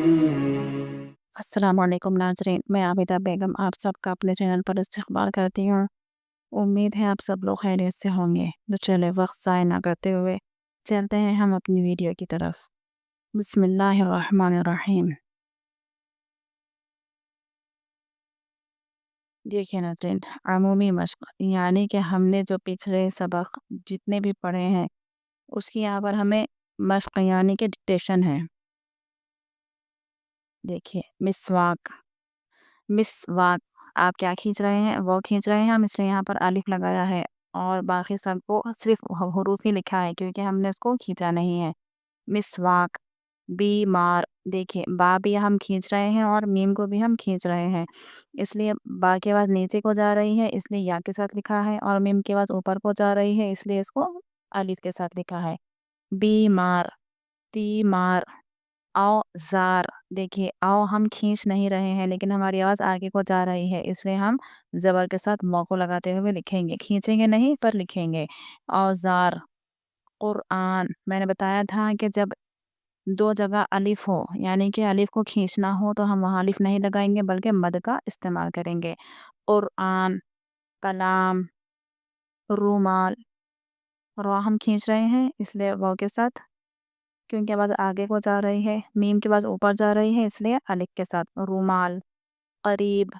अस्सलाम वालेकुम नाज़रीन, मैं आबिदा बेगम आप सबका अपने चैनल पर इस्तक़बाल करती हूँ। उम्मीद है आप सब लोग खैरियत से होंगे। तो चलिए वक्त ज़ाय ना करते हुए चलते हैं हम अपनी वीडियो की तरफ। बिस्मिल्लाहिर्रहमानिर्रहीम। देखिए नाज़रीन, अमूमी मश्क यानी कि हमने जो पिछले सबक जितने भी पढ़े हैं उसकी यहाँ पर हमें मश्क यानी कि डिक्टेशन है। देखिए मिसवाक, मिसवाक आप क्या खींच रहे हैं वो खींच रहे हैं हम, इसलिए यहाँ पर अलिफ लगाया है और बाकी सबको सिर्फ हरूफ ही लिखा है क्योंकि हमने इसको खींचा नहीं है। मिसवाक, बीमार, देखिए बा भी हम खींच रहे हैं और मीम को भी हम खींच रहे हैं, इसलिए बा के आवाज़ नीचे को जा रही है इसलिए या के साथ लिखा है और मीम की आवाज़ ऊपर को जा रही है इसलिए इसको अलिफ के साथ लिखा है। बीमार, तीमार, औज़ार, देखिए औ हम खींच नहीं रहे हैं लेकिन हमारी आवाज़ आगे को जा रही है इसलिए हम ज़बर के साथ मौ को लगाते हुए लिखेंगे, खींचेंगे नहीं पर लिखेंगे। औज़ार, क़ुरआन, मैंने बताया था कि जब दो जगह अलिफ हो यानी कि अलिफ को खींचना हो तो हम वहाँ अलिफ नहीं लगाएंगे बल्कि मद का इस्तेमाल करेंगे। क़ुरआन, कलाम, रूमाल, रा हम खींच रहे हैं इसलिए वाव के साथ क्योंकि आवाज़ आगे को जा रही है, मीम की आवाज़ ऊपर जा रही है इसलिए अलिफ के साथ। रूमाल, करीब,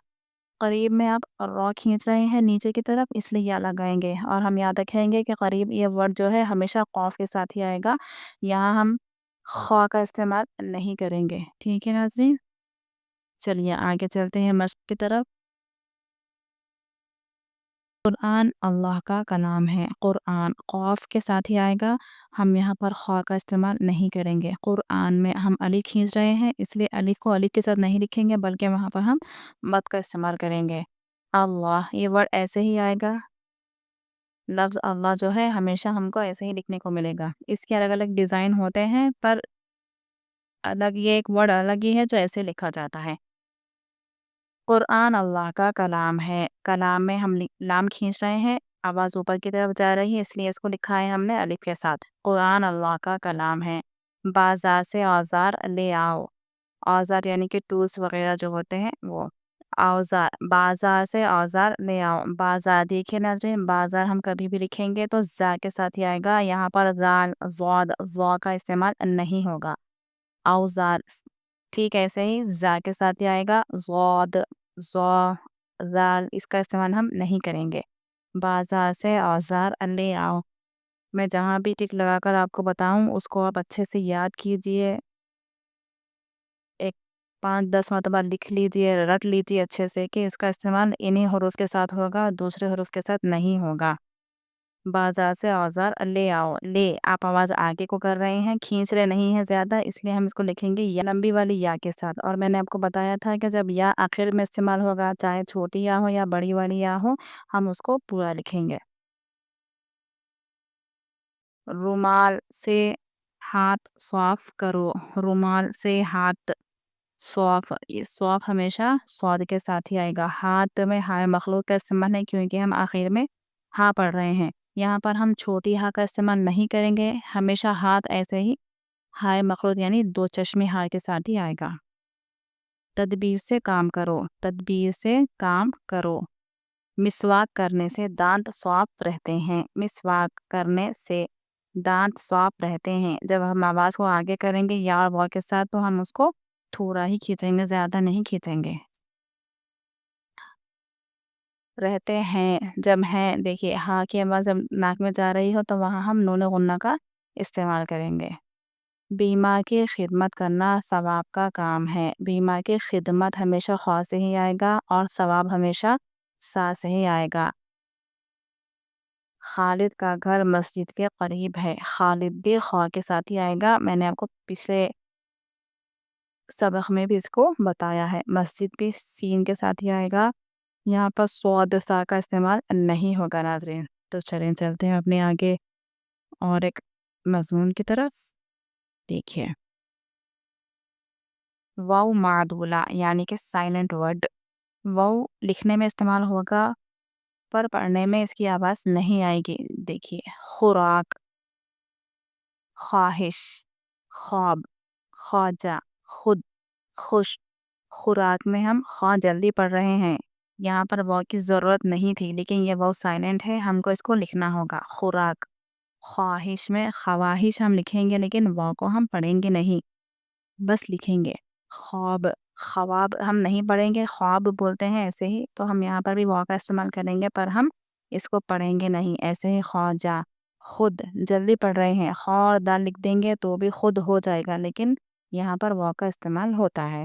करीब में आप रॉ खींच रहे हैं नीचे की तरफ इसलिए या लगाएंगे और हम याद रखेंगे कि करीब ये वर्ड जो है हमेशा कॉफ के साथ ही आएगा, यहाँ हम ख़ा का इस्तेमाल नहीं करेंगे। ठीक है नाज़रीन, चलिए आगे चलते हैं मश्क की तरफ। क़ुरआन अल्लाह का कलाम है। क़ुरआन क़ाफ के साथ ही आएगा, हम यहाँ पर ख़ा का इस्तेमाल नहीं करेंगे। क़ुरआन में हम अलिफ खींच रहे हैं इसलिए अलिफ को अलिफ के साथ नहीं लिखेंगे बल्कि वहाँ पर हम मद का इस्तेमाल करेंगे। अल्लाह ये वर्ड ऐसे ही आएगा, लफ्ज़ अल्लाह जो है हमेशा हमको ऐसे ही लिखने को मिलेगा। इसके अलग-अलग डिज़ाइन होते हैं पर अलग ये एक वर्ड अलग ही है जो ऐसे लिखा जाता है। क़ुरआन अल्लाह का कलाम है। कलाम में हम लाम खींच रहे हैं, आवाज़ ऊपर की तरफ जा रही है इसलिए इसको लिखा है हमने अलिफ के साथ। क़ुरआन अल्लाह का कलाम है। बाज़ार से औज़ार ले आओ। औज़ार यानी कि टूल्स वग़ैरह जो होते हैं वो। औज़ार, बाज़ार से औज़ार ले आओ। बाज़ार देखिए नाज़रीन, बाज़ार हम कभी भी लिखेंगे तो ज़ा के साथ ही आएगा, यहाँ पर ज़ाल, ज़ौद, ज़ौ का इस्तेमाल नहीं होगा। औज़ार ठीक ऐसे ही ज़ा के साथ ही आएगा, ज़ौद, ज़ौ, ज़ाल इसका इस्तेमाल हम नहीं करेंगे। बाज़ार से औज़ार ले आओ। मैं जहाँ भी टिक लगाकर आपको बताऊँ उसको आप अच्छे से याद कीजिए, एक 5-10 मरतबा लिख लीजिए, रट लीजिए अच्छे से कि इसका इस्तेमाल इन्हीं हरूफ के साथ होगा, दूसरे हरूफ के साथ नहीं होगा। बाज़ार से औज़ार ले आओ। ले आप आवाज़ आगे को कर रहे हैं, खींच रहे नहीं हैं ज़्यादा इसलिए हम इसको लिखेंगे या लंबी वाली या के साथ और मैंने आपको बताया था कि जब या आखिर में इस्तेमाल होगा, चाहे छोटी या हो या बड़ी वाली या हो, हम उसको पूरा लिखेंगे। रुमाल से हाथ साफ़ करो। रुमाल से हाथ सौफ़, ये सौफ़ हमेशा स्वाद के साथ ही आएगा। हाथ में हाय मखलूक का इस्तेमाल है क्योंकि हम आखिर में हाँ पढ़ रहे हैं। यहाँ पर हम छोटी हाँ का इस्तेमाल नहीं करेंगे, हमेशा हाथ ऐसे ही हाय मखलूक यानी दो चश्मे हाय के साथ ही आएगा। तदबीर से काम करो। तदबीर से काम करो। मिसवाक करने से दांत साफ रहते हैं। मिसवाक करने से दांत साफ रहते हैं। जब हम आवाज़ को आगे करेंगे या और वाव के साथ तो हम उसको थोड़ा ही खींचेंगे, ज़्यादा नहीं खींचेंगे। रहते हैं, जब हैं देखिए हाँ की आवाज़ जब नाक में जा रही हो तो वहाँ हम नून गुन्ना का इस्तेमाल करेंगे। बीमा की खिदमत करना सवाब का काम है। बीमा की खिदमत हमेशा ख़ा से ही आएगा और सवाब हमेशा सा से ही आएगा। खालिद का घर मस्जिद के करीब है। खालिद भी ख़ा के साथ ही आएगा, मैंने आपको पिछले सबक में भी इसको बताया है। मस्जिद भी सीन के साथ ही आएगा, यहाँ पर स्वाद सा का इस्तेमाल नहीं होगा नाज़रीन। तो चलें चलते हैं अपने आगे और एक मज़मून की तरफ। देखिए वाव मादूला यानी कि साइलेंट वर्ड, वाव लिखने में इस्तेमाल होगा पर पढ़ने में इसकी आवाज़ नहीं आएगी। देखिए खुराक, ख्वाहिश, ख्वाब, ख्वाजा, खुद, خوش، خوراک میں ہم خواہ جلدی پڑھ رہے ہیں، یہاں پر واو کی ضرورت نہیں تھی لیکن یہ واو سائلنٹ ہے، ہم کو اس کو لکھنا ہوگا. خوراک. خواہش میں خواہش ہم لکھیں گے لیکن واو کو ہم پڑھیں گے نہیں، بس لکھیں گے. خواب، خواب ہم نہیں پڑھیں گے، خواب بولتے ہیں ایسے ہی، تو ہم یہاں پر بھی واو کا استعمال کریں گے پر ہم اس کو پڑھیں گے نہیں. ایسے ہی خواجہ. خود، جلدی پڑھ رہے ہیں، خواہ اور دال لکھ دیں گے تو بھی خود ہو جائے گا لیکن یہاں پر واو کا استعمال ہوتا ہے.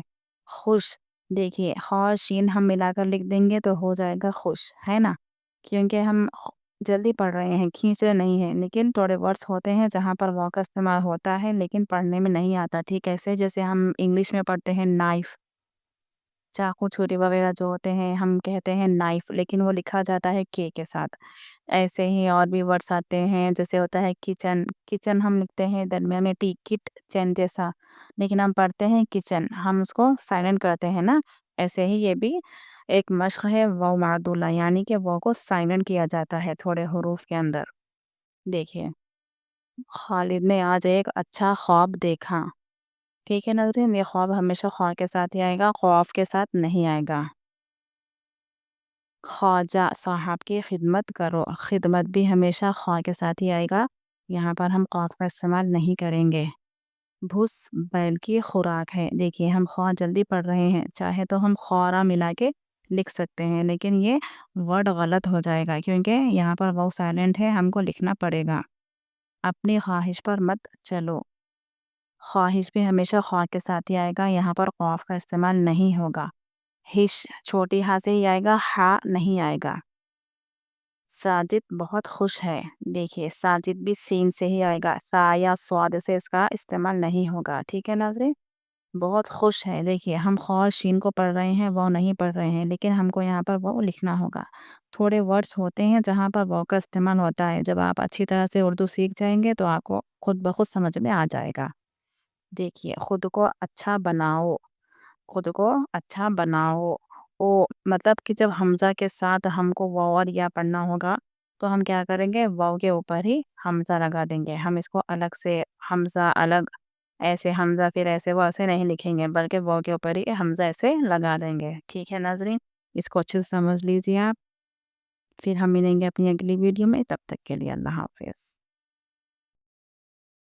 خوش. دیکھیے خواہ اور شین ہم ملا کر لکھ دیں گے تو ہو جائے گا خوش، ہے نا، کیونکہ ہم جلدی پڑھ رہے ہیں، کھینچ رہے نہیں ہیں. لیکن تھوڑے ورڈز ہوتے ہیں جہاں پر واو کا استعمال ہوتا ہے لیکن پڑھنے میں نہیں آتا. ٹھیک ایسے جیسے ہم انگلش میں پڑھتے ہیں نائف، چاقو چھری وغیرہ جو ہوتے ہیں ہم کہتے ہیں نائف لیکن وہ لکھا جاتا ہے کے ساتھ. ایسے ہی اور بھی ورڈز آتے ہیں جیسے ہوتا ہے کچن، کچن ہم لکھتے ہیں درمیان میں ٹی، کٹ چین جیسا لیکن ہم پڑھتے ہیں کچن، ہم اس کو سائلنٹ کرتے ہیں نا. ایسے ہی یہ بھی ایک مشق ہے واو معدولہ، یعنی کہ واو کو سائلنٹ کیا جاتا ہے تھوڑے حروف کے اندر. دیکھیے خالد نے آج ایک اچھا خواب دیکھا. ٹھیک ہے ناظرین، یہ خواب ہمیشہ خواہ کے ساتھ ہی آئے گا، خواف کے ساتھ نہیں آئے گا. خواجہ، صاحب کی خدمت کرو، خدمت بھی ہمیشہ خواہ کے ساتھ ہی آئے گا، یہاں پر ہم قاف کا استعمال نہیں کریں گے. بھس، بیل کی خوراک ہے. دیکھیے ہم خواہ جلدی پڑھ رہے ہیں، چاہے تو ہم خورا ملا کے لکھ سکتے ہیں لیکن یہ ورڈ غلط ہو جائے گا کیونکہ یہاں پر واو سائلنٹ ہے، ہم کو لکھنا پڑے گا. اپنی خواہش پر مت چلو. خواہش بھی ہمیشہ خواہ کے ساتھ ہی آئے گا، یہاں پر قاف کا استعمال نہیں ہوگا. ہش، چھوٹی ہاں سے ہی آئے گا، ہا نہیں آئے گا. ساجد بہت خوش ہے. دیکھیے ساجد بھی سین سے ہی آئے گا، سا یا سواد سے اس کا استعمال نہیں ہوگا. ٹھیک ہے ناظرین، بہت خوش ہے. دیکھیے ہم خواہ اور شین کو پڑھ رہے ہیں، وہ نہیں پڑھ رہے ہیں لیکن ہم کو یہاں پر وہ لکھنا ہوگا. تھوڑے ورڈز ہوتے ہیں جہاں پر واو کا استعمال ہوتا ہے، جب آپ اچھی طرح سے اردو سیکھ جائیں گے تو آپ کو خود بخود سمجھ میں آ جائے گا. دیکھیے خود کو اچھا بناؤ، خود کو اچھا بناؤ. او مطلب کہ جب حمزہ کے ساتھ ہم کو واو اور یا پڑھنا ہوگا تو ہم کیا کریں گے، واو کے اوپر ہی حمزہ لگا دیں گے. ہم اس کو الگ سے حمزہ الگ ایسے حمزہ پھر ایسے وہ ایسے نہیں لکھیں گے بلکہ واو کے اوپر ہی حمزہ ایسے لگا دیں گے. ٹھیک ہے ناظرین، اس کو اچھے سے سمجھ لیجیے آپ. پھر ہم ملیں گے اپنی اگلی ویڈیو میں، تب تک کے لیے اللہ حافظ.